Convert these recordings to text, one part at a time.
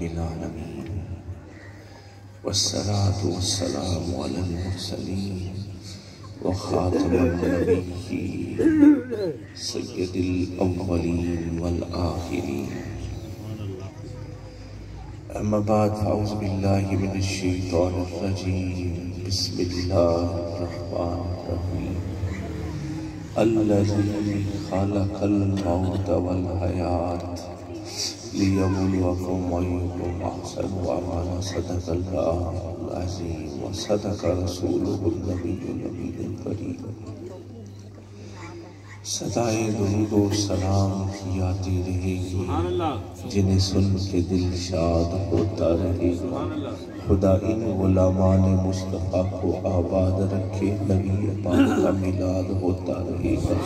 العالمين والصلاة والسلام على المرسلين وخاتم النبيين سيد الأولين والآخرين أما بعد فأعوذ بالله من الشيطان الرجيم بسم الله الرحمن الرحيم الذي خلق الموت والحياة ليبلوكم أيكم أحسن عملا صدق الله العظيم وصدق رسوله النبي الكريم صدائے درود و سلام کی آتی رہے گی جنہیں سن کے دل شاد ہوتا رہے گا۔ خدا ان غلامان مصطفیٰ کو آباد رکھے، نبی پاک کا میلاد ہوتا رہے گا۔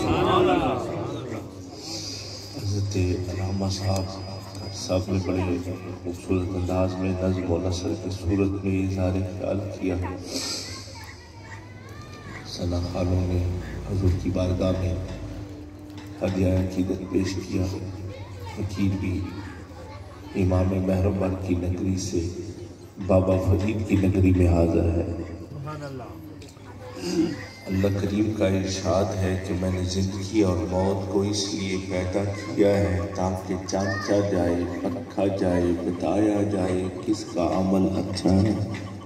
حضرت علامہ صاحب نے بڑے خوبصورت انداز میں نظم و نثر کی صورت میں اظہار خیال کیا۔ ثنا خانوں نے حضور کی بارگاہ میں ہدیہ عقیدت پیش کیا۔ فقیر بھی امام مہربان کی نگری سے بابا فرید کی نگری میں حاضر ہے۔ اللہ کریم کا ارشاد ہے کہ میں نے زندگی اور موت کو اس لیے پیدا کیا ہے تاکہ جانچا جائے، پرکھا جائے، بتایا جائے کس کا عمل اچھا ہے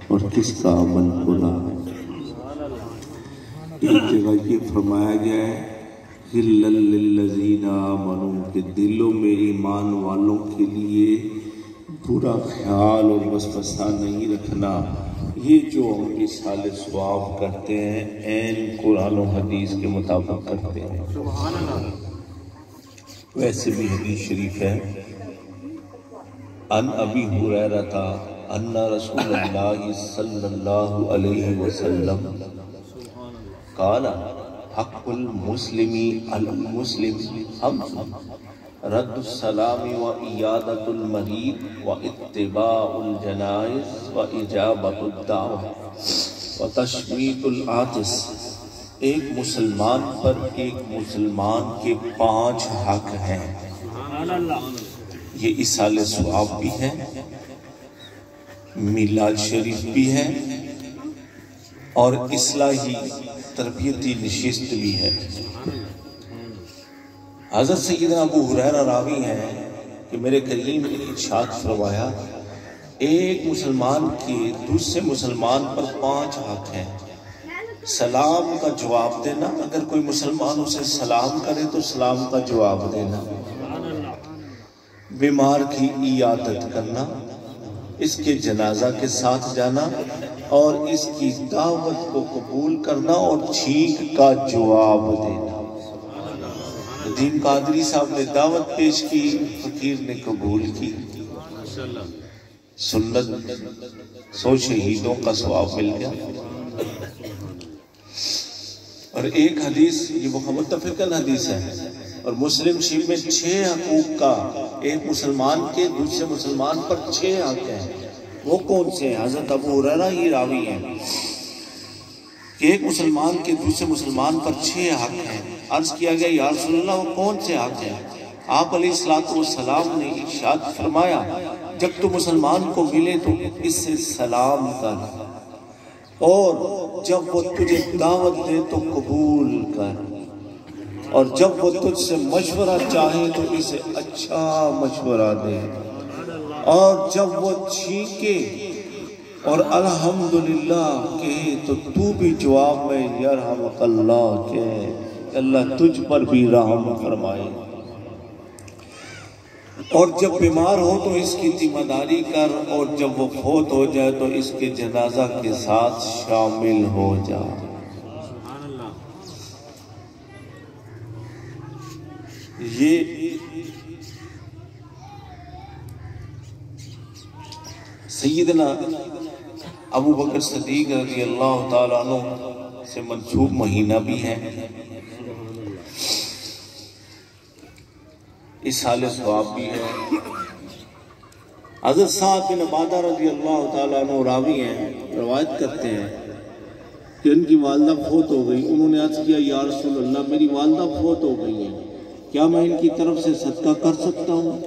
اور کس کا عمل برا ہے۔ ایک جگہ یہ فرمایا گیا ہے غِلًّا لِلَّذِينَ آمَنُوا کہ دلوں میں ایمان والوں کے لیے برا خیال اور وسوسہ نہیں رکھنا۔ یہ جو ہم اِصال ثواب کرتے ہیں عین قرآن و حدیث کے مطابق کرتے ہیں۔ ویسے بھی حدیث شریف ہے ان ابی ہریرہ ان رسول اللہ صلی اللہ علیہ وسلم قال حق المسلم علی المسلم خمس رد السلام و عیادت المریض و اتباع الجنائز و اجابت الدعوہ و تشمیت العاطس۔ ایک مسلمان پر ایک مسلمان کے 5 حق ہیں۔ یہ اصال ثواب بھی ہے، میلاد شریف بھی ہے اور اصلاحی تربیتی نشست بھی ہے۔ حضرت سیدنا ابو ہریرہ راوی ہیں کہ میرے کریم نے ارشاد فرمایا ایک مسلمان کے دوسرے مسلمان پر 5 حق ہیں۔ سلام کا جواب دینا، اگر کوئی مسلمان اسے سلام کرے تو سلام کا جواب دینا، بیمار کی عیادت کرنا، اس کے جنازہ کے ساتھ جانا اور اس کی دعوت کو قبول کرنا اور چھینک کا جواب دینا۔ ندیم قادری صاحب نے دعوت پیش کی، فقیر نے قبول کی، سنت 100 شہیدوں کا ثواب مل گیا۔ اور ایک حدیث یہ متفقاً حدیث ہے اور مسلم شریف میں 6 حقوق کا ایک مسلمان کے دوسرے مسلمان پر 6 حق ہیں۔ وہ کون سے ہیں؟ حضرت ابو ہریرہ ہی راوی ہیں کہ ایک مسلمان کے دوسرے مسلمان پر 6 حق ہیں۔ عرض کیا گیا یا رسول اللہ وہ کون سے حق ہیں؟ آپ علیہ السلام نے ارشاد فرمایا جب تو مسلمان کو ملے تو اس سے سلام کر اور جب وہ تجھے دعوت دے تو قبول کر اور جب وہ تجھ سے مشورہ چاہے تو اسے اچھا مشورہ دے اور جب وہ چھینکے اور الحمدللہ کہے تو تو بھی جواب میں یرحمک اللہ کہے کہ اللہ تجھ پر بھی رحم فرمائے اور جب بیمار ہو تو اس کی ذمہ داری کر اور جب وہ فوت ہو جائے تو اس کے جنازہ کے ساتھ شامل ہو جا۔ یہ سیدنا ابو بکر صدیق رضی اللہ تعالیٰ عنہ سے منسوب مہینہ بھی ہے، اصال ثواب بھی ہے۔ حضرت سعد بن عبادہ رضی اللہ تعالیٰ عنہ راوی ہیں، روایت کرتے ہیں کہ ان کی والدہ فوت ہو گئی۔ انہوں نے عرض کیا یا رسول اللہ میری والدہ فوت ہو گئی ہے، کیا میں ان کی طرف سے صدقہ کر سکتا ہوں؟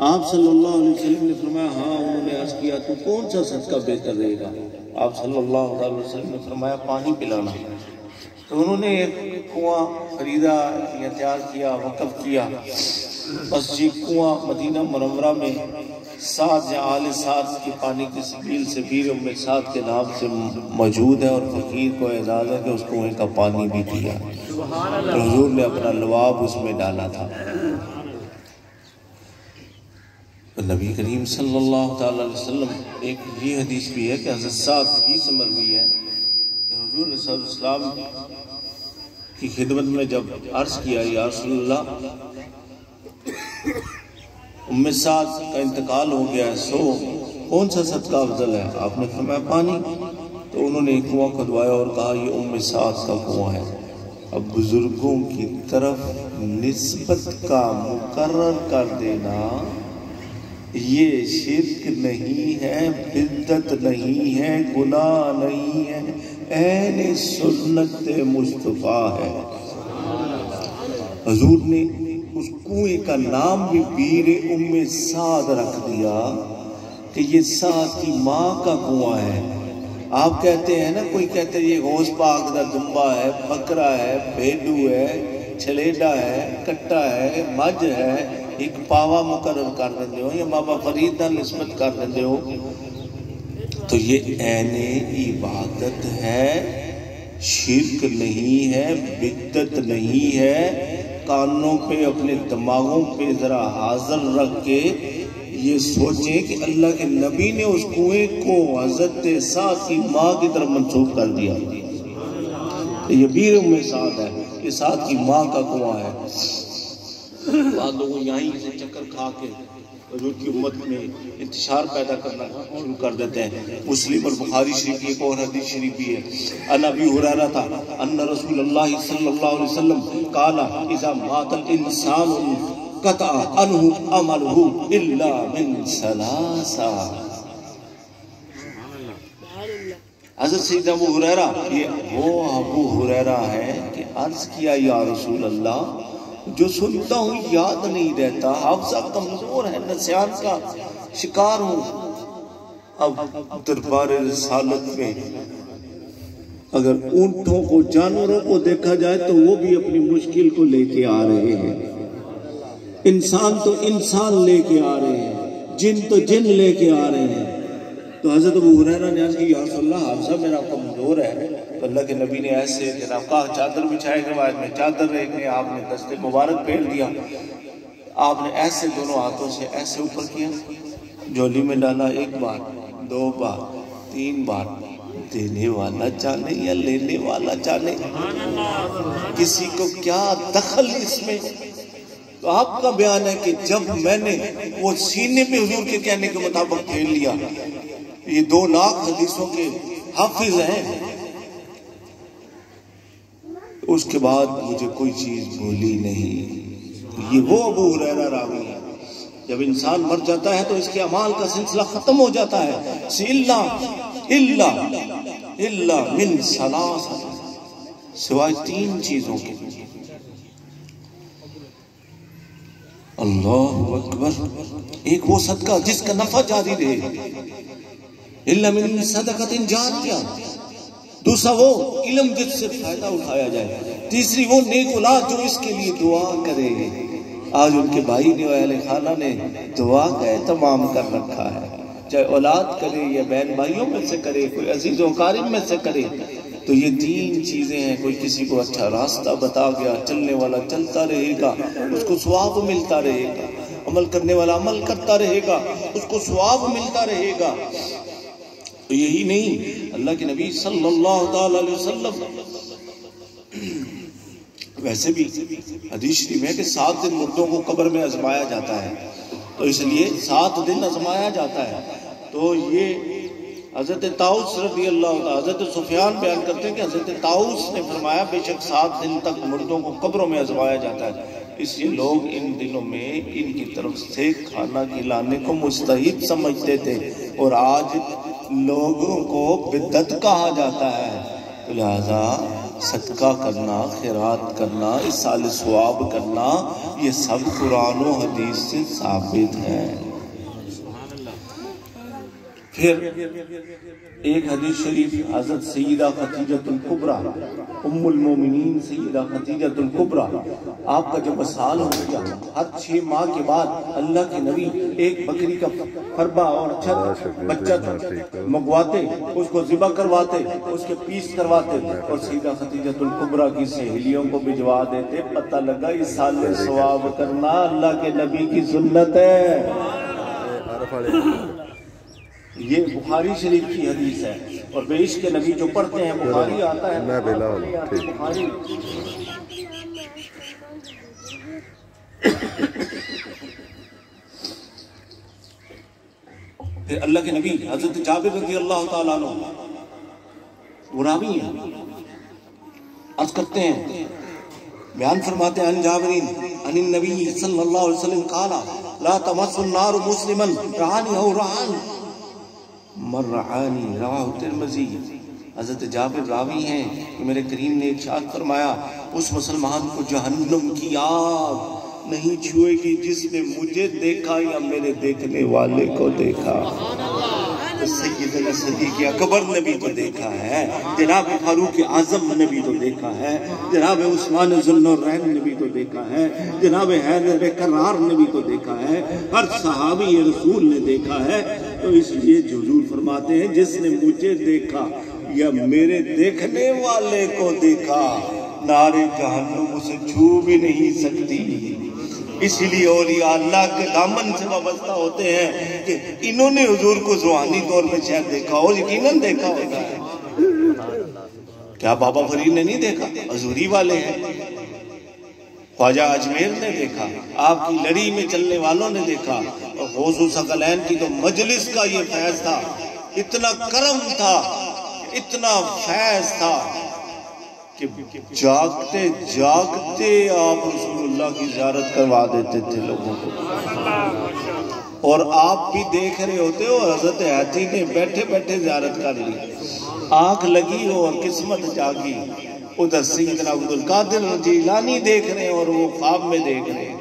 آپ صلی اللہ علیہ وسلم نے فرمایا ہاں. انہوں نے عرض کیا تو کون سا صدقہ بہتر رہے گا؟ آپ صلی اللہ علیہ وسلم نے فرمایا پانی پلانا. تو انہوں نے ایک کنواں خریدا یا تیار کیا، وقف کیا. بس یہ کنواں مدینہ منورہ میں سعد یا آل سعد کی پانی کی سبیل سے بیر ام سعد کے نام سے موجود ہے، اور فقیر کو اعزاز ہے کہ اس کنویں کا پانی بھی پیا. تو حضور نے اپنا لعاب اس میں ڈالا تھا. نبی کریم صلی اللہ تعالی علیہ وسلم، ایک یہ حدیث بھی ہے کہ حضرت سعد حدیث مروی ہے کہ حضور صلی اللہ علیہ وسلم کی خدمت میں جب عرض کیا یا رسول اللہ ام سعد کا انتقال ہو گیا ہے، سو کون سا صدقہ افضل ہے؟ آپ نے فرمایا پانی. تو انہوں نے ایک کنواں کھدوایا اور کہا یہ ام سعد کا کنواں ہے. اب بزرگوں کی طرف نسبت کا مقرر کر دینا یہ شرک نہیں ہے، بدعت نہیں ہے، گناہ نہیں ہے، عین سنت مصطفیٰ ہے. حضور نے اس کنویں کا نام بھی بیر ام سعد رکھ دیا کہ یہ سعد کی ماں کا کنواں ہے. آپ کہتے ہیں نا، کوئی کہتے ہیں یہ غوث پاک دا دمبا ہے، بکرا ہے، بھیڈو ہے، چھلیڈا ہے، کٹا ہے، مجھ ہے، ایک پاوا مقرر کر دیندے ہو یا بابا فرید دا نسبت کر دیندے ہو. تو یہ عین عبادت ہے، شرک نہیں ہے، بدعت نہیں ہے. کانوں پہ اپنے دماغوں پہ ذرا حاضر رکھ کے یہ سوچیں کہ اللہ کے نبی نے اس کنویں کو حضرت سعد کی ماں کی طرف منسوخ کر دیا. یہ بیر ام سعد ہے، یہ سعد کی ماں کا کنواں ہے. بعض لوگ یہیں سے چکر کھا کے حضور کی امت میں انتشار پیدا کرنا شروع کر دیتے ہیں. مسلم اور بخاری شریف کی ایک اور حدیث شریف بھی ہے. ان ابی ہریرہ تھا ان رسول اللہ صلی اللہ علیہ وسلم قال اذا مات الانسان قطع عنه عمله الا من ثلاثہ. حضرت سیدنا ابو ہریرہ، یہ وہ ابو ہریرہ ہے کہ عرض کیا یا رسول اللہ جو سنتا ہوں یاد نہیں رہتا، حافظہ کمزور ہے، نسیان کا شکار ہوں. اب دربار رسالت میں اگر اونٹوں کو، جانوروں کو دیکھا جائے تو وہ بھی اپنی مشکل کو لے کے آ رہے ہیں، انسان تو انسان لے کے آ رہے ہیں، جن تو جن لے کے آ رہے ہیں. تو حضرت ابو ہریرہ نے عرض کی یا رسول اللہ حافظہ میرا کمزور ہے. تو اللہ کے نبی نے ایسے جناب کہا چادر بچھائے، روایت میں چادر ایک نے آپ نے دستے مبارک پھیل دیا، آپ نے ایسے دونوں ہاتھوں سے ایسے اوپر کیا، جولی میں ڈالا، ایک بار، دو بار، تین بار. دینے والا جانے یا لینے والا جانے، کسی کو کیا دخل اس میں. تو آپ کا بیان ہے کہ جب میں نے وہ سینے پہ حضور کے کہنے کے مطابق پھیل لیا، یہ 2 لاکھ حدیثوں کے حافظ ہیں، اس کے بعد مجھے کوئی چیز بھولی نہیں. یہ وہ ابو ہریرہ راوی ہے. جب انسان مر جاتا ہے تو اس کے اعمال کا سلسلہ ختم ہو جاتا ہے. الا من ثلاث، سوائے 3 چیزوں کے. اللہ اکبر. ایک وہ صدقہ جس کا نفع جاری رہے، الا من صدقۃ جاریہ. دوسرا وہ علم جس سے فائدہ اٹھایا جائے. تیسری وہ نیک اولاد جو اس کے لیے دعا کرے. آج ان کے بھائی نے، اہل خانہ نے دعا کا اہتمام کر رکھا ہے، چاہے اولاد کرے یا بہن بھائیوں میں سے کرے، کوئی عزیز و اقارب میں سے کرے. تو یہ 3 چیزیں ہیں. کوئی کسی کو اچھا راستہ بتا گیا، چلنے والا چلتا رہے گا، اس کو ثواب ملتا رہے گا. عمل کرنے والا عمل کرتا رہے گا، اس کو ثواب ملتا رہے گا. تو یہی نہیں، اللہ کے نبی صلی اللہ تعالی علیہ وسلم ویسے بھی حدیث شریف ہے کہ 7 دن مردوں کو قبر میں آزمایا جاتا ہے. تو اس لیے 7 دن آزمایا جاتا ہے. تو یہ حضرت طاؤس رضی اللہ تعالی، حضرت سفیان بیان کرتے ہیں کہ حضرت طاؤس نے فرمایا بے شک 7 دن تک مردوں کو قبروں میں آزمایا جاتا ہے. اس لیے لوگ ان دنوں میں ان کی طرف سے کھانا کھلانے کو مستحب سمجھتے تھے، اور آج لوگوں کو بدعت کہا جاتا ہے. لہذا صدقہ کرنا، خیرات کرنا، اصال ثواب کرنا، یہ سب قرآن و حدیث سے ثابت ہے۔ پھر ایک حدیث شریف حضرت سیدہ خدیجہ الکبریٰ ام المومنین سیدہ خدیجہ الکبریٰ آپ کا جب وصال ہو گیا، ہر 6 ماہ کے بعد اللہ کے نبی ایک بکری کا فربہ اور بچہ منگواتے، اس کو ذبح کرواتے، اس کے پیس کرواتے اور سیدہ خدیجہ الکبریٰ کی سہیلیوں کو بھجوا دیتے۔ پتہ لگا اصال ثواب کرنا اللہ کے نبی کی سنت ہے۔ یہ بخاری شریف کی حدیث ہے، اور بے عشق نبی جو پڑھتے ہیں بخاری آتا ہے بخاری۔ پھر اللہ کے نبی حضرت جابر رضی اللہ تعالیٰ عنہ وہ راوی ہیں، عرض کرتے ہیں، بیان فرماتے ہیں، ان جابرین ان النبی صلی اللہ علیہ وسلم قال لا تمس النار مسلما رعانی او رعان مرعانی، رواہ ترمذی۔ حضرت جابر راوی ہیں کہ میرے کریم نے ارشاد فرمایا، اس مسلمان کو جہنم کی آگ نہیں چھوئے گی جس نے مجھے دیکھا یا میرے دیکھنے والے کو دیکھا۔ سیدنا صدیق اکبر نے بھی تو دیکھا ہے، جناب فاروق اعظم نے بھی تو دیکھا ہے، جناب عثمان ذوالنورین نے بھی تو دیکھا ہے، جناب حیدر کرار نے بھی تو دیکھا ہے، ہر صحابی رسول نے دیکھا ہے۔ تو اس لیے حضور فرماتے ہیں، جس نے مجھے دیکھا یا میرے دیکھنے والے کو دیکھا، نار جہنم اسے چھو بھی نہیں سکتی۔ اسی لیے اولیاء اللہ کے دامن سے وابستہ ہوتے ہیں کہ انہوں نے حضور کو روحانی طور پہ شاید دیکھا اور یقیناً دیکھا ہوتا ہے۔ کیا بابا فرید نے نہیں دیکھا؟ حضوری والے ہیں۔ خواجہ اجمیر نے دیکھا، آپ کی لڑی میں چلنے والوں نے دیکھا، اور غوث ثقلین کی تو مجلس کا یہ فیض تھا، اتنا کرم تھا، اتنا فیض تھا کہ جاگتے جاگتے آپ رسول اللہ کی زیارت کروا دیتے تھے لوگوں کو، اور آپ بھی دیکھ رہے ہوتے ہو، حضرت حیاتی نے بیٹھے بیٹھے زیارت کر لی، آنکھ لگی ہو اور قسمت جاگی، ادھر سیدنا عبدالقادر جیلانی دیکھ رہے ہیں اور وہ خواب میں دیکھ رہے ہیں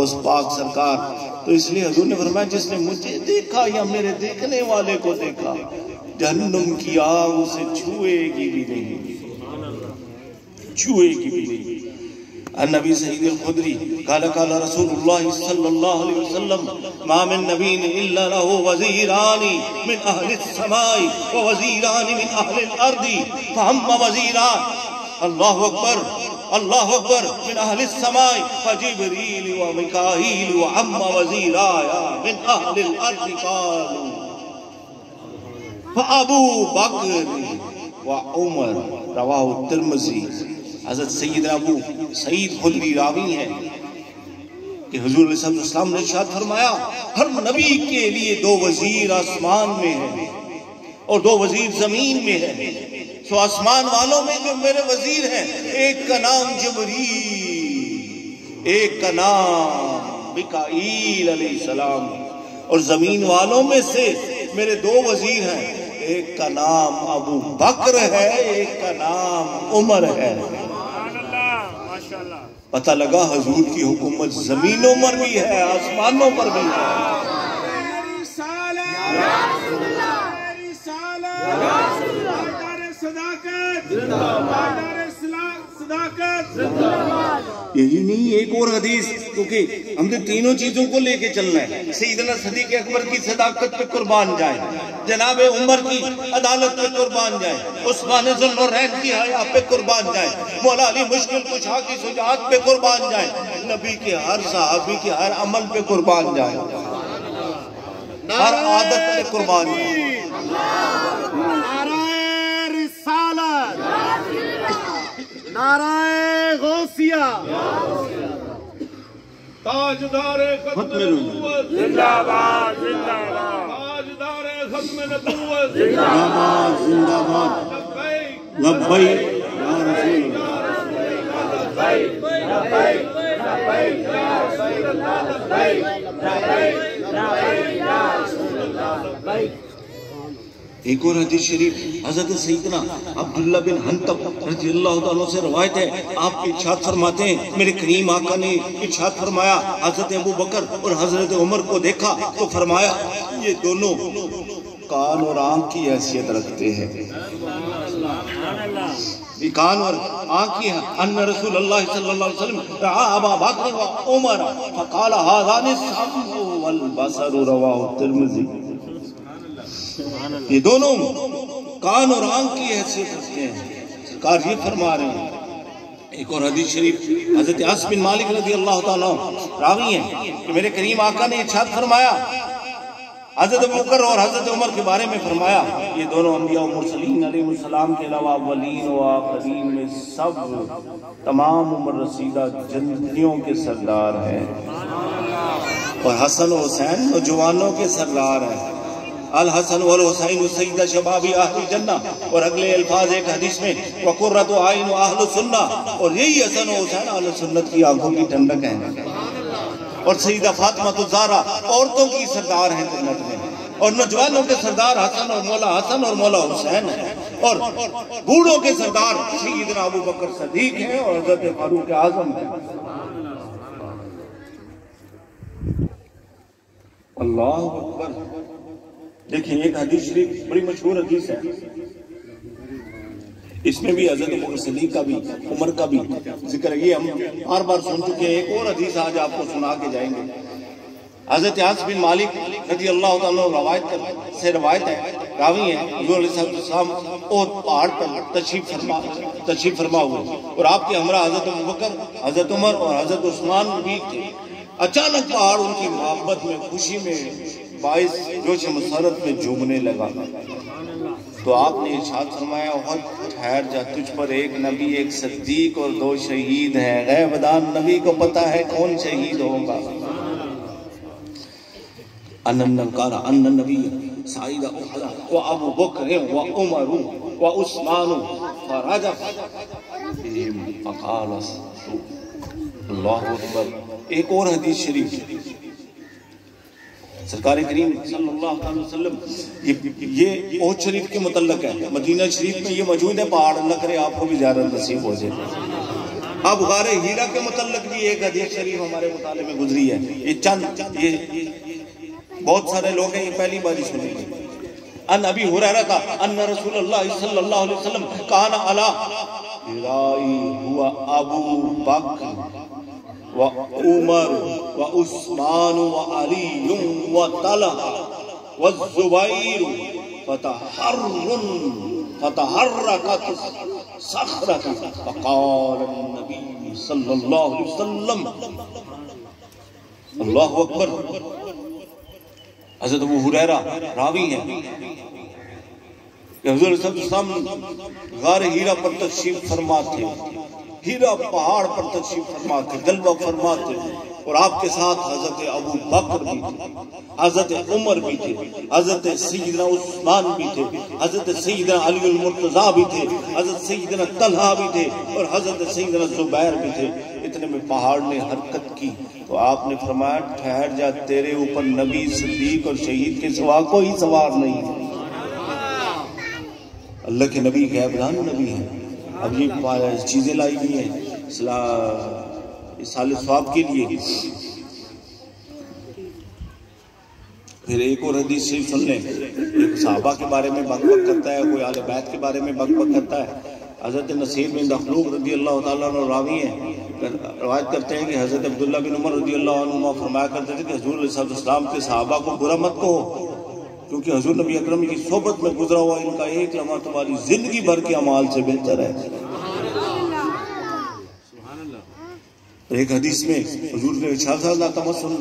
اس پاک سرکار۔ تو اس لیے حضور نے فرمایا، جس نے مجھے دیکھا یا میرے دیکھنے والے کو دیکھا، جہنم کی آگ اسے چھوئے گی بھی نہیں، چھوئے گی بھی نہیں۔ النبی سعید الخدری قال قال رسول اللہ صلی اللہ علیہ وسلم ما من نبی الا له وزیران من اہل السماء ووزیران من اہل الارض فهم وزیران اللہ اکبر اللہ اکبر من اہل السماء فجبریل ومکائیل وعم وزیرایا من اہل الارض قالوا فابو بکر وعمر، رواہ الترمذی۔ حضرت سید ابو سعید خدری راوی ہیں کہ حضور علیہ السلام نے ارشاد فرمایا، ہر نبی کے لیے 2 وزیر آسمان میں ہیں اور 2 وزیر زمین میں ہیں۔ سو آسمان والوں میں جو میرے وزیر ہیں، ایک کا نام جبریل، ایک کا نام میکائیل علیہ السلام، اور زمین والوں میں سے میرے 2 وزیر ہیں، ایک کا نام ابو بکر ہے، ایک کا نام عمر ہے۔ پتہ لگا حضور کی حکومت زمینوں پر بھی ہے، آسمانوں پر بھی ہے۔ یہی نہیں، ایک اور حدیث، کیونکہ ہم نے تینوں چیزوں کو لے کے چلنا ہے۔ سیدنا صدیق اکبر کی صداقت پہ قربان جائیں، جناب عمر کی عدالت پہ قربان جائیں، عثمان ذوالنورین کی حیا پہ قربان جائیں، مولا علی مشکل کشا کی شجاعت پہ قربان جائیں، نبی کے ہر صحابی کے ہر عمل پہ قربان جائیں، ہر عادت پہ قربان جائیں۔ نعرہ رسالت، نعرہ غوثیہ، تاجدار ختم نبوت زندہ باد، زندہ باد، تاجدار ختم نبوت زندہ باد، زندہ باد، لبیک لبیک یا رسول ایک اور حدیث شریف حضرت سیدنا عبداللہ بن حنطب رضی اللہ تعالیٰ سے روایت ہے، آپ ارشاد فرماتے ہیں میرے کریم آقا نے ارشاد فرمایا، حضرت ابو بکر اور حضرت عمر کو دیکھا تو فرمایا یہ دونوں کان اور آنکھ کی حیثیت رکھتے ہیں، کان اور آنکھ کی ہے۔ ان رسول اللہ صلی اللہ علیہ وسلم رعا ابا بکر و عمر فقال هذان السمع والبصر، رواہ الترمذی۔ یہ دونوں کان اور آنکھ کی حیثیت رکھتے ہیں، سرکار یہ فرما رہے ہیں۔ ایک اور حدیث شریف حضرت انس بن مالک رضی اللہ تعالیٰ راوی ہیں کہ میرے کریم آقا نے ارشاد فرمایا، حضرت ابو بکر اور حضرت عمر کے بارے میں فرمایا یہ دونوں انبیاء و مرسلین علیہ السلام کے علاوہ اولین و آخرین میں سب تمام عمر رسیدہ جنتیوں کے سردار ہیں، اور حسن و حسین نوجوانوں کے سردار ہیں۔ الحسن والحسین سید شباب اہل جنہ، اور اگلے الفاظ ایک حدیث میں وقرۃ عین اہل سنہ، اور یہی حسن و حسین اہل سنت کی آنکھوں کی ٹھنڈک ہیں، اور سیدہ فاطمہ الزہرا عورتوں کی سردار ہیں جنت میں، اور نوجوانوں کے سردار حسن اور مولا حسین ہیں، اور بوڑھوں کے سردار سیدنا ابو بکر صدیق ہیں اور حضرت فاروق اعظم ہیں۔ اللہ اکبر۔ دیکھیں ایک حدیث شریف بڑی مشہور حدیث ہے، اس میں بھی حضرت ابو بکر صدیق کا بھی عمر کا بھی ذکر ہے، یہ ہم بار بار سن چکے ہیں۔ ایک اور حدیث آج آپ کو سنا کے جائیں گے۔ حضرت انس بن مالک رضی اللہ تعالیٰ روایت ہے، راوی ہیں، حضور علیہ السلام احد پہاڑ پر تشریف فرما ہوئے، اور آپ کے ہمراہ حضرت ابو بکر، حضرت عمر اور حضرت عثمان بھی تھے۔ اچانک پہاڑ ان کی محبت میں، خوشی میں، باعث جوش مسرت میں جھومنے لگا، تو آپ نے ارشاد فرمایا احد ٹھہر جا، تجھ پر ایک نبی، ایک صدیق اور 2 شہید ہیں، غیب دان نبی کو پتا ہے کون شہید ہوگا۔ ان النبی سعید احد و ابو بکر و عمر و عثمان فرجف فقال اللہ اکبر۔ ایک اور حدیث شریف سرکار کریم صلی اللہ علیہ وسلم یہ احد شریف کے متعلق ہے، مدینہ شریف میں یہ موجود ہے پہاڑ، اللہ کرے آپ کو بھی زیارت نصیب ہو جائے۔ اب غار ہیرا کے متعلق بھی ایک حدیث شریف ہمارے مطالعے میں گزری ہے، یہ چند یہ بہت سارے لوگ ہیں یہ پہلی بار ہی سنیں گے۔ ان ابی ہریرہ ان رسول اللہ صلی اللہ علیہ وسلم کان علی رائی ہوا ابو بکر و عمر و عثمان و علی و طلحہ و الزبیر فتحرکت صخرۃ فقال النبی صلی اللہ علیہ وسلم اللہ اکبر۔ حضرت ابو ہریرہ راوی ہیں کہ حضور صلی اللہ علیہ وسلم غار ہیرا پر تشریف فرما تھے، ہیرا پہاڑ پر تشریف فرما تھے، جلوہ فرما تھے، اور آپ کے ساتھ حضرت ابو بکر بھی تھے، حضرت عمر بھی تھے، حضرت سیدنا عثمان بھی تھے، حضرت سیدنا علی المرتضیٰ بھی تھے، حضرت سیدنا طلحہ بھی تھے، اور حضرت سیدنا زبیر بھی تھے۔ اتنے میں پہاڑ نے حرکت کی تو آپ نے فرمایا ٹھہر جا، تیرے اوپر نبی، صدیق اور شہید کے سوا کوئی سوار نہیں ہے۔ اللہ کے نبی غیب دان نبی ہیں۔ اب یہ چیزیں لائی گئی ہیں سال ثواب کے لیے۔ پھر ایک اور حدیث شریف سن لیں، ایک صحابہ کے بارے میں بک بک کرتا ہے، کوئی اہل بیت کے بارے میں بک بک کرتا ہے۔ حضرت نصیر بن دخلوق رضی اللہ تعالیٰ عنہ راوی ہیں، روایت کرتے ہیں کہ حضرت عبداللہ بن عمر رضی اللہ عنہ فرمایا کرتے تھے کہ حضور علیہ السلام کے صحابہ کو برا مت کہو، کیونکہ حضور نبی اکرم کی صحبت میں گزرا ہوا ان کا ایک لمحہ تمہاری زندگی بھر کے اعمال سے بہتر ہے۔ ایک حدیث میں حضور نے ارشاد فرمایا تمسن،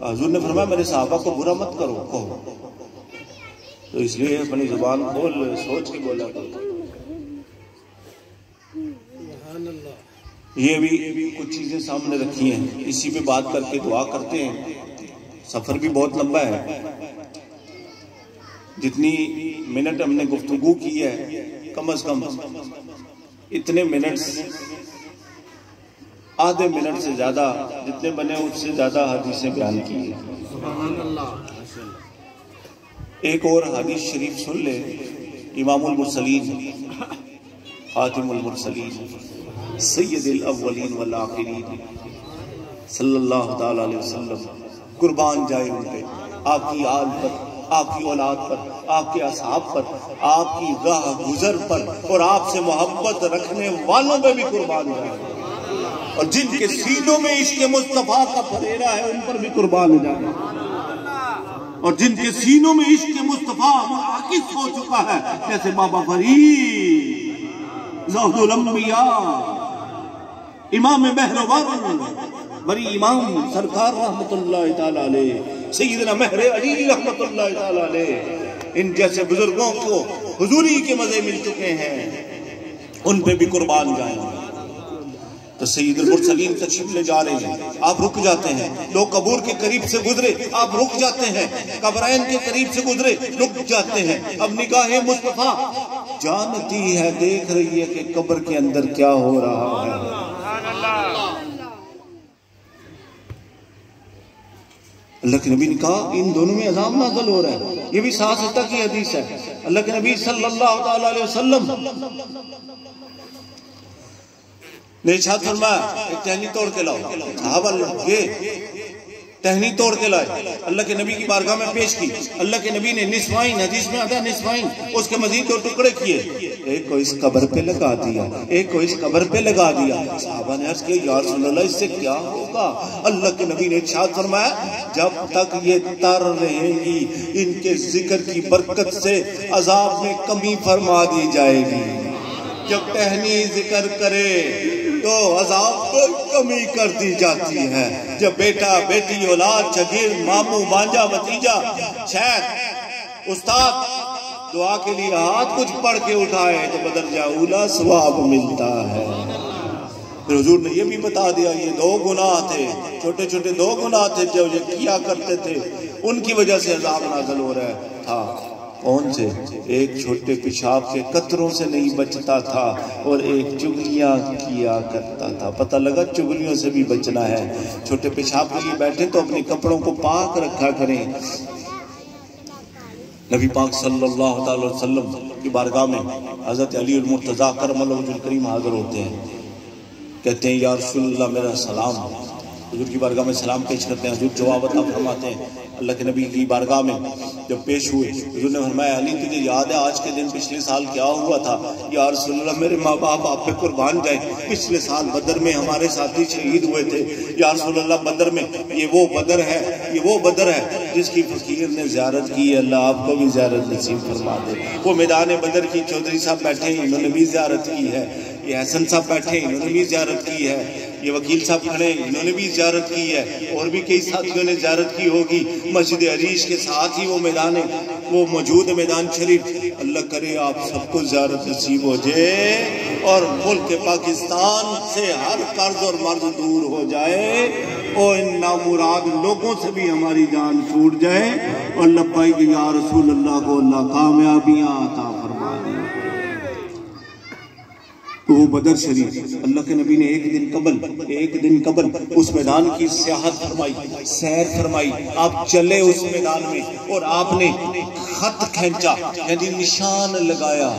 حضور نے فرمایا میرے صحابہ کو برا مت کرو کہو، تو اس لیے اپنی زبان کھول سوچ کے بولا کرو۔ یہ بھی کچھ چیزیں سامنے رکھی ہیں، اسی پہ بات کر کے دعا کرتے ہیں۔ سفر بھی بہت لمبا ہے، جتنی منٹ ہم نے گفتگو کی ہے کم از کم اتنے منٹ، آدھے منٹ سے زیادہ جتنے بنے اس سے زیادہ حدیثیں بیان کی ہیں۔ ایک اور حدیث شریف سن لے، امام المرسلین خاتم المرسلین سید الاولین والآخرین صلی اللہ تعالی علیہ وسلم قربان جائے ان پہ، آپ کی آل پر، آپ کی اولاد پر، آپ کے اصحاب پر، آپ کی راہ گزر پر، اور آپ سے محبت رکھنے والوں پہ بھی قربان جائے، اور جن کے سینوں میں عشق مصطفیٰ کا پھریرا ہے ان پر بھی قربان جائے، اور جن کے سینوں میں عشق مصطفیٰ منعکس ہو چکا ہے، جیسے بابا فرید، زہد الانبیاء، امام مہرور، بڑی امام سرکار رحمت اللہ تعالیٰ علیہ، سیدنا مہر علی رحمت اللہ تعالیٰ علیہ، ان جیسے بزرگوں کو حضوری کے مزے مل چکے ہیں، ان پہ بھی قربان جائیں گے۔ تو سید المرسلین تشریف لے جا رہے ہیں، آپ رک جاتے ہیں، لوگ قبور کے قریب سے گزرے، آپ رک جاتے ہیں، قبرین کے قریب سے گزرے، رک جاتے ہیں۔ اب نگاہ مصطفیٰ جانتی ہے، دیکھ رہی ہے کہ قبر کے اندر کیا ہو رہا ہے۔ اللہ کے نبی نے کہا ان دونوں میں عذاب نازل ہو رہا ہے، یہ بھی ساتھ کی حدیث ہے۔ اللہ کے نبی صلی اللہ علیہ وسلم نے ارشاد فرمایا ایک ٹہنی توڑ کے لاؤ، صحابہ یہ ٹہنی توڑ کے لائے، اللہ کے نبی کی بارگاہ میں پیش کی، اللہ کے نبی نے نصفائن، حدیث میں آتا ہے نصفائن، اس کے مزید 2 ٹکڑے کیے، ایک کو اس قبر پہ لگا دیا، ایک کو اس قبر پہ لگا دیا۔ صحابہ نے عرض کیا یا رسول اللہ اس سے کیا ہوگا؟ اللہ کے نبی نے ارشاد فرمایا جب تک یہ تر رہیں گی ان کے ذکر کی برکت سے عذاب میں کمی فرما دی جائے گی۔ جب ٹہنی ذکر کرے تو عذاب پر کمی کر دی جاتی ہے۔ جب بیٹا بیٹی اولاد شاگرد ماموں بانجا بھتیجا شیخ استاد دعا کے لیے ہاتھ کچھ پڑھ کے اٹھائے تو بدرجہ اولا ثواب ملتا ہے۔ پھر حضور نے یہ بھی بتا دیا یہ 2 گناہ تھے، چھوٹے چھوٹے 2 گناہ تھے جو یہ کیا کرتے تھے، ان کی وجہ سے عذاب نازل ہو رہا تھا۔ کون سے؟ ایک چھوٹے پیشاب کے قطروں سے نہیں بچتا تھا، اور ایک چگلیاں کیا کرتا تھا۔ پتہ لگا چگلیوں سے بھی بچنا ہے۔ چھوٹے پیشاب کے لیے بیٹھے تو اپنے کپڑوں کو پاک رکھا کریں۔ نبی پاک صلی اللہ علیہ وسلم کی بارگاہ میں حضرت علی المرتضیٰ کرم اللہ وجہ الکریم حاضر ہوتے ہیں، کہتے ہیں یا رسول اللہ میرا سلام۔ حضور کی بارگاہ میں سلام پیش کرتے ہیں، حضور جواب عطا فرماتے ہیں۔ اللہ کے نبی کی بارگاہ میں جب پیش ہوئے حضور نے فرمایا علی تجھے یاد ہے آج کے دن پچھلے سال کیا ہوا تھا؟ یا رسول اللہ میرے ماں باپ آپ پہ قربان جائیں، پچھلے سال بدر میں ہمارے ساتھی شہید ہوئے تھے۔ یا رسول اللہ بدر میں یہ وہ بدر ہے جس کی فقیر نے زیارت کی ہے، اللہ آپ کو بھی زیارت نصیب فرما دے۔ وہ میدان بدر کی چودھری صاحب بیٹھے ہیں، انہوں نے بھی زیارت کی ہے۔ یہ حسن صاحب بیٹھے ہیں، انہوں نے بھی زیارت کی ہے۔ یہ وکیل صاحب کھڑے ہیں، انہوں نے بھی زیارت کی ہے، اور بھی کئی ساتھیوں نے زیارت کی ہوگی۔ مسجد عریش کے ساتھ ہی وہ میدان ہے، وہ موجود میدان شریف۔ اللہ کرے آپ سب کو زیارت نصیب ہو جائے، اور ملک پاکستان سے ہر قرض اور مرض دور ہو جائے، اور ان نامراد لوگوں سے بھی ہماری جان چھوٹ جائے، اور لبیک یا رسول اللہ کو اللہ کامیابیاں عطا فرما دے۔ تو وہ بدر شریف اللہ کے نبی نے ایک دن قبل اس میدان کی سیاحت فرمائی، سیر فرمائی۔ آپ چلے اس میدان میں، اور آپ نے خط کھینچا، یعنی نشان لگایا،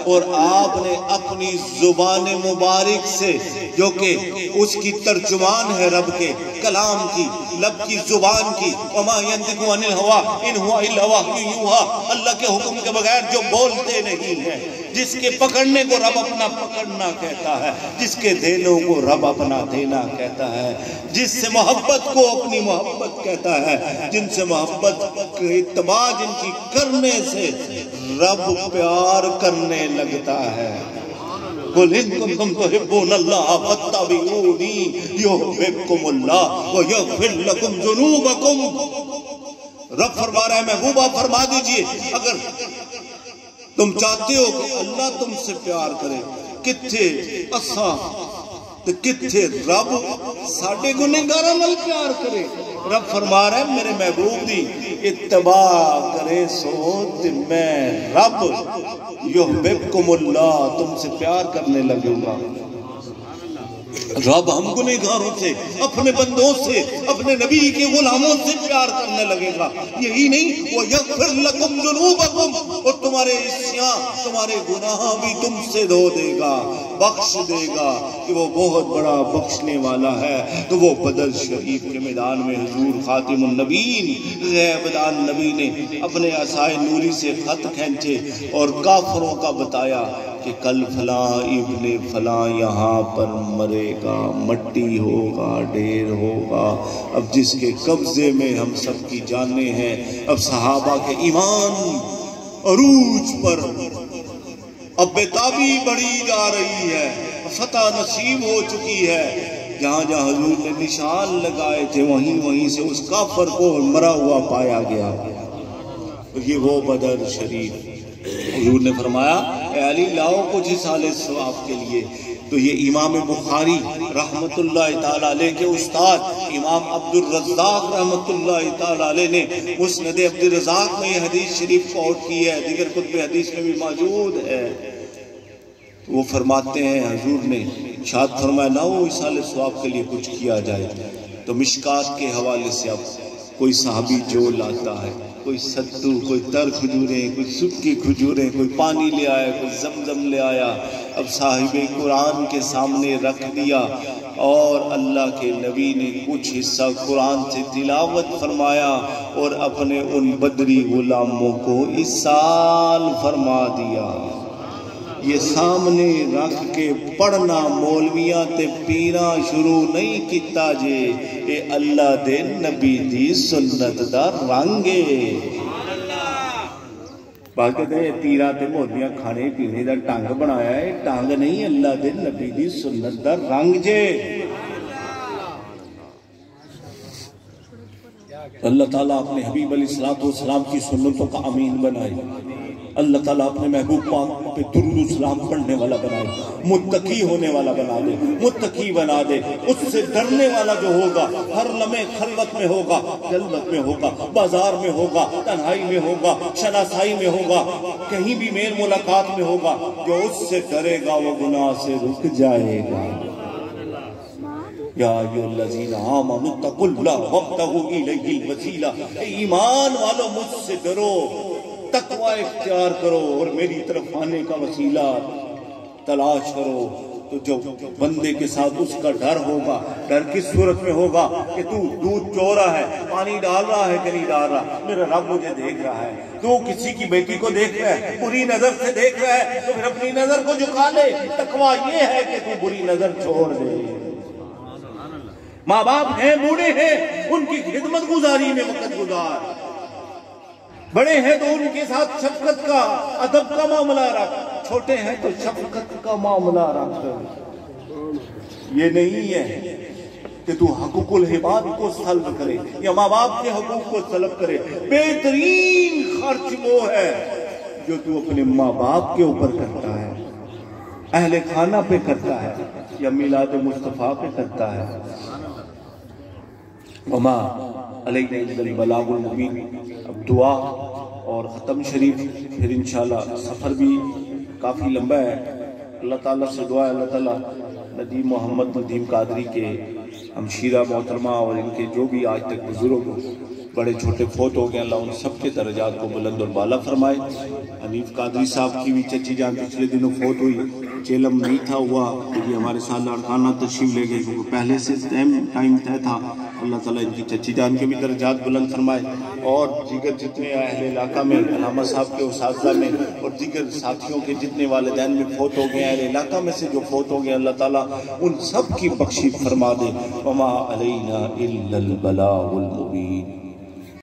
اور آپ نے اپنی زبان مبارک سے جو کہ اس کی ترجمان ہے رب کے کلام کی، لب کی زبان کی، وما ينطق عن الهوى ان هو الا وحی یوحی، اللہ کے حکم کے بغیر جو بولتے نہیں ہیں، جس کے پکڑنے کو رب اپنا پکڑنا کہتا ہے، جس کے دینے کو رب اپنا دینا کہتا ہے، جس سے محبت کو اپنی محبت کہتا ہے، جن سے محبت اتباع جن کی کرنے سے رب پیار کرنے لگتا ہے۔ قُلْ إِن كُنتُمْ تُحِبُّونَ اللَّهَ فَاتَّبِعُونِي يُحْبِبْكُمُ اللَّهُ وَيَغْفِرْ لَكُمْ ذُنُوبَكُمْ۔ رب فرما رہا ہے محبوبہ فرما دیجئے اگر تم چاہتے ہو کہ اللہ تم سے پیار کرے، کتھے اساں تے کتھے رب ساڈے گنہگاراں نال پیار کرے۔ رب فرما رہا ہے میرے محبوب دی اتباع کرے سو تے میں رب یحببکم اللہ تم سے پیار کرنے لگوں گا۔ رب ہم گنہگاروں سے، اپنے بندوں سے، اپنے نبی کے غلاموں سے پیار کرنے لگے گا۔ یہی نہیں وَيَغْفِرْ لَكُمْ ذُنُوبَكُمْ، اور تمہارے عصیاں، تمہارے گناہ بھی تم سے دھو دے گا، بخش دے گا، کہ وہ بہت بڑا بخشنے والا ہے۔ تو وہ بدر شریف کے میدان میں حضور خاتم النبیین غیب دان نبی نے اپنے عصائے نوری سے خط کھینچے اور کافروں کا بتایا کہ کل فلاں ابن فلاں یہاں پر مرے گا، مٹی ہوگا، ڈھیر ہوگا۔ اب جس کے قبضے میں ہم سب کی جانیں ہیں، اب صحابہ کے ایمان عروج پر اب بیتابی بڑھی جا رہی ہے، فتح نصیب ہو چکی ہے۔ جہاں جہاں حضور نے نشان لگائے تھے وہیں سے اس کافر کو مرا ہوا پایا گیا۔ یہ وہ بدر شریف، حضور نے فرمایا اے علی لاؤ کچھ حصال ثواب کے لیے۔ تو یہ امام بخاری رحمت اللہ تعالیٰ علیہ کے استاد امام عبد الرزاق رحمت اللہ تعالیٰ علیہ نے مسند عبد الرزاق میں یہ حدیث شریف کوٹ کی ہے، دیگر کتب حدیث میں بھی موجود ہے۔ وہ فرماتے ہیں حضور نے ارشاد فرمایا لاؤ حصال ثواب کے لیے کچھ کیا جائے۔ تو مشکات کے حوالے سے اب کوئی صحابی جو لاتا ہے، کوئی ستو، کوئی تر کھجوریں، کوئی سکی کھجوریں، کوئی پانی لے آیا، کوئی زمزم لے آیا، اب صاحب قرآن کے سامنے رکھ دیا اور اللہ کے نبی نے کچھ حصہ قرآن سے تلاوت فرمایا اور اپنے ان بدری غلاموں کو اصال فرما دیا۔ یہ سامنے رکھ کے پڑھنا مولویاں تے پیراں شروع نہیں کیتا جے، اے اللہ دے نبی دی سنت دا رنگے۔ بات کہتے ہیں پیراں تے مولویاں کھانے پینے دا ٹانگ بنایا ہے، ٹانگ نہیں، اللہ دے نبی دی سنت دا رنگ جے۔ اللہ تعالیٰ اپنے حبیب علیہ السلام کی سنتوں کا امین بنائے، اللہ تعالیٰ اپنے محبوب پاک پہ درود و سلام پڑھنے والا بنائے، متقی ہونے والا بنا دے، متقی بنا دے، اس سے ڈرنے والا جو ہوگا، ہر لمحے خلوت میں ہوگا، جلوت میں ہوگا، بازار میں ہوگا، تنہائی میں ہوگا، شناسائی میں ہوگا، کہیں بھی میل ملاقات میں ہوگا، جو اس سے ڈرے گا وہ گناہ سے رک جائے گا۔ یا ایھا الذین آمنوا اتقوا اللہ وابتغوا الیہ الوسیلہ، اے ایمان والو مجھ سے ڈرو، تقوی اختیار کرو اور میری طرف آنے کا وسیلہ تلاش کرو۔ تو جو بندے کے ساتھ اس کا ڈر ہوگا، ڈر کس صورت میں ہوگا کہ تو دودھ چو رہا ہے، پانی ڈال رہا ہے کہ نہیں ڈال رہا، میرا رب مجھے دیکھ رہا ہے۔ تو کسی کی بیٹی کو دیکھ رہا ہے، بری نظر سے دیکھ رہا ہے، تو پھر اپنی نظر کو جھکا لے۔ تقوی یہ ہے کہ تو بری نظر چھوڑ دے۔ ماں باپ ہیں، بوڑھے ہیں، ان کی خدمت گزاری میں وقت گزار، بڑے ہیں تو ان کے ساتھ شفقت کا، ادب کا معاملہ رکھ، چھوٹے ہیں تو شفقت کا معاملہ رکھ۔ یہ نہیں ہے کہ تو حقوق العباد کو سلب کرے یا ماں باپ کے حقوق کو سلب کرے۔ بہترین خرچ وہ ہے جو تو اپنے ماں باپ کے اوپر کرتا ہے، اہل خانہ پہ کرتا ہے یا میلاد مصطفیٰ پہ کرتا ہے۔ وما علینا الا البلاغ المبین۔ اب دعا اور ختم شریف، پھر انشاءاللہ سفر بھی کافی لمبا ہے۔ اللہ تعالیٰ سے دعا ہے اللہ تعالیٰ ندیم محمد ندیم قادری کے ہمشیرہ محترمہ اور ان کے جو بھی آج تک بزرگ بڑے چھوٹے فوت ہو گئے، اللہ ان سب کے درجات کو بلند اور بالا فرمائے۔ حنیف قادری صاحب کی بھی چچی جان پچھلے دنوں فوت ہوئی، چیلم نہیں تھا ہوا، کیونکہ ہمارے ساتھ لاڑکانہ تشریف لے گئے، کیونکہ پہلے سے ٹائم طے تھا۔ اللہ تعالیٰ ان کی چچی جان کے بھی درجات بلند فرمائے، اور دیگر جتنے اہل علاقہ میں علامہ صاحب کے اساتذہ میں اور دیگر ساتھیوں کے جتنے والدین میں فوت ہو گئے، اہل علاقہ میں سے جو فوت ہو گئے، اللہ تعالیٰ ان سب کی بخشش فرما دے۔ وما علینا الا البلاغ المبین۔